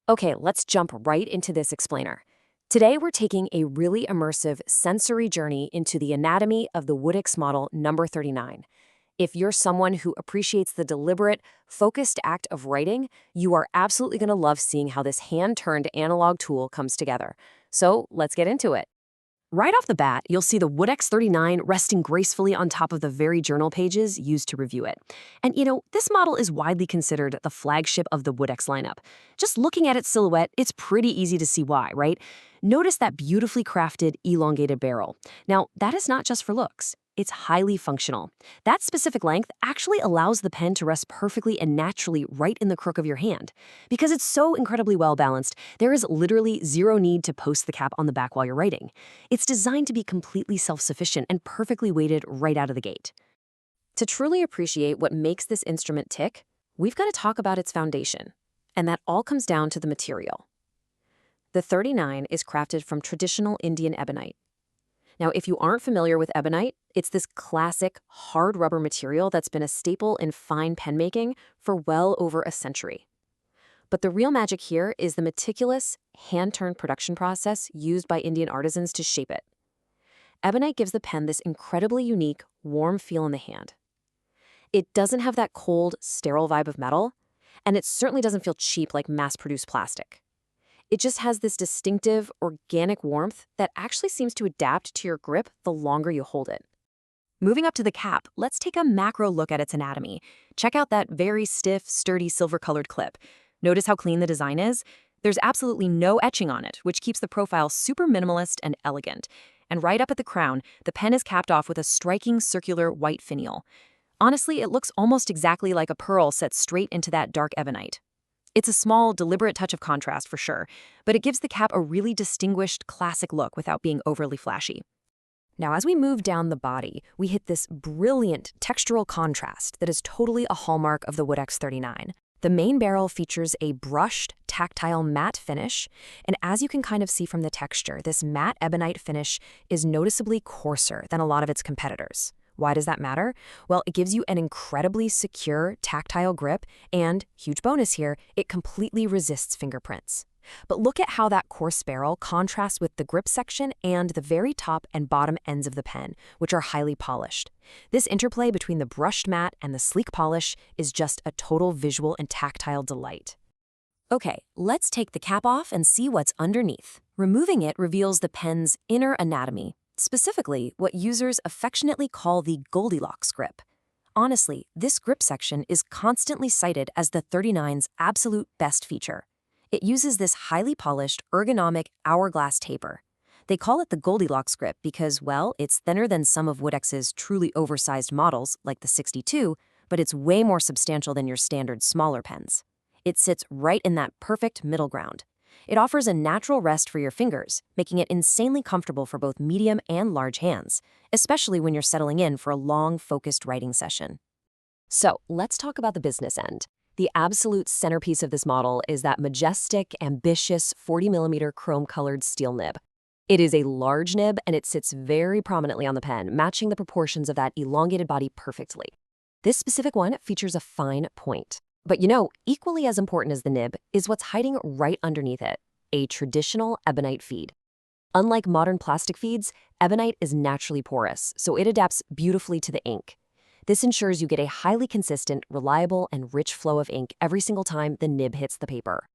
Okay, let's jump right into this explainer. Today, we're taking a really immersive sensory journey into the anatomy of the Woodex model number 39. If you're someone who appreciates the deliberate, focused act of writing, you are absolutely going to love seeing how this hand-turned analog tool comes together. So let's get into it. Right off the bat, you'll see the Woodex 39 resting gracefully on top of the very journal pages used to review it. And this model is widely considered the flagship of the Woodex lineup. Just looking at its silhouette, it's pretty easy to see why, right? Notice that beautifully crafted, elongated barrel. Now, that is not just for looks. It's highly functional. That specific length actually allows the pen to rest perfectly and naturally right in the crook of your hand. Because it's so incredibly well balanced, there is literally zero need to post the cap on the back while you're writing. It's designed to be completely self-sufficient and perfectly weighted right out of the gate. To truly appreciate what makes this instrument tick, we've got to talk about its foundation. And that all comes down to the material. The 39 is crafted from traditional Indian ebonite. Now, if you aren't familiar with ebonite, it's this classic hard rubber material that's been a staple in fine pen making for well over a century. But the real magic here is the meticulous, hand-turned production process used by Indian artisans to shape it. Ebonite gives the pen this incredibly unique, warm feel in the hand. It doesn't have that cold, sterile vibe of metal, and it certainly doesn't feel cheap like mass-produced plastic. It just has this distinctive, organic warmth that actually seems to adapt to your grip the longer you hold it. Moving up to the cap, let's take a macro look at its anatomy. Check out that very stiff, sturdy, silver-colored clip. Notice how clean the design is? There's absolutely no etching on it, which keeps the profile super minimalist and elegant. And right up at the crown, the pen is capped off with a striking circular white finial. Honestly, it looks almost exactly like a pearl set straight into that dark ebonite. It's a small, deliberate touch of contrast for sure, but it gives the cap a really distinguished, classic look without being overly flashy. Now, as we move down the body, we hit this brilliant textural contrast that is totally a hallmark of the Woodex 39. The main barrel features a brushed, tactile matte finish, and as you can kind of see from the texture, this matte ebonite finish is noticeably coarser than a lot of its competitors. Why does that matter? Well, it gives you an incredibly secure, tactile grip, and, huge bonus here, it completely resists fingerprints. But look at how that coarse barrel contrasts with the grip section and the very top and bottom ends of the pen, which are highly polished. This interplay between the brushed matte and the sleek polish is just a total visual and tactile delight. Okay, let's take the cap off and see what's underneath. Removing it reveals the pen's inner anatomy. Specifically, what users affectionately call the Goldilocks grip. Honestly, this grip section is constantly cited as the 39's absolute best feature. It uses this highly polished, ergonomic hourglass taper. They call it the Goldilocks grip because, well, it's thinner than some of Woodex's truly oversized models, like the 62, but it's way more substantial than your standard smaller pens. It sits right in that perfect middle ground. It offers a natural rest for your fingers, making it insanely comfortable for both medium and large hands, especially when you're settling in for a long, focused writing session. So, let's talk about the business end. The absolute centerpiece of this model is that majestic, ambitious 40mm chrome-colored steel nib. It is a large nib, and it sits very prominently on the pen, matching the proportions of that elongated body perfectly. This specific one features a fine point. But equally as important as the nib is what's hiding right underneath it, a traditional ebonite feed. Unlike modern plastic feeds, ebonite is naturally porous, so it adapts beautifully to the ink. This ensures you get a highly consistent, reliable, and rich flow of ink every single time the nib hits the paper.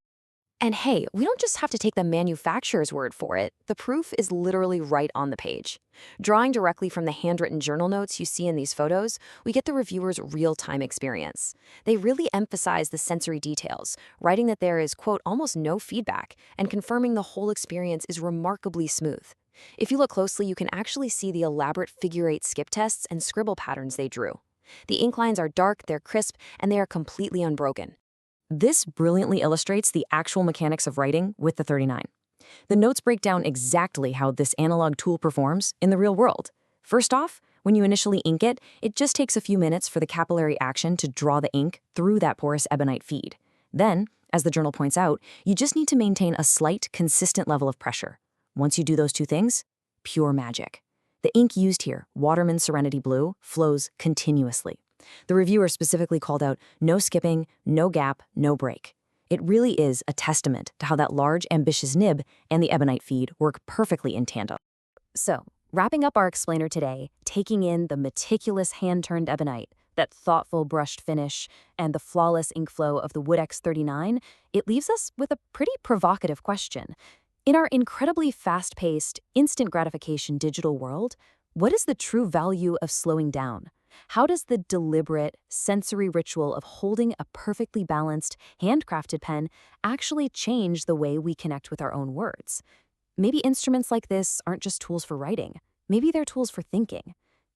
And hey, we don't just have to take the manufacturer's word for it. The proof is literally right on the page. Drawing directly from the handwritten journal notes you see in these photos, we get the reviewer's real-time experience. They really emphasize the sensory details, writing that there is, quote, almost no feedback, and confirming the whole experience is remarkably smooth. If you look closely, you can actually see the elaborate figure-8 skip tests and scribble patterns they drew. The ink lines are dark, they're crisp, and they are completely unbroken. This brilliantly illustrates the actual mechanics of writing with the 39. The notes break down exactly how this analog tool performs in the real world. First off, when you initially ink it, it just takes a few minutes for the capillary action to draw the ink through that porous ebonite feed. Then, as the journal points out, you just need to maintain a slight, consistent level of pressure. Once you do those two things, pure magic. The ink used here, Waterman Serenity Blue, flows continuously. The reviewer specifically called out no skipping, no gap, no break. It really is a testament to how that large, ambitious nib and the ebonite feed work perfectly in tandem. So, wrapping up our explainer today, taking in the meticulous hand-turned ebonite, that thoughtful brushed finish, and the flawless ink flow of the Woodex 39, it leaves us with a pretty provocative question. In our incredibly fast-paced, instant gratification digital world, what is the true value of slowing down? How does the deliberate, sensory ritual of holding a perfectly balanced, handcrafted pen actually change the way we connect with our own words? Maybe instruments like this aren't just tools for writing. Maybe they're tools for thinking.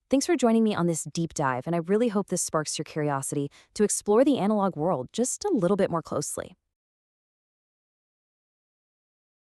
Thanks for joining me on this deep dive, and I really hope this sparks your curiosity to explore the analog world just a little bit more closely.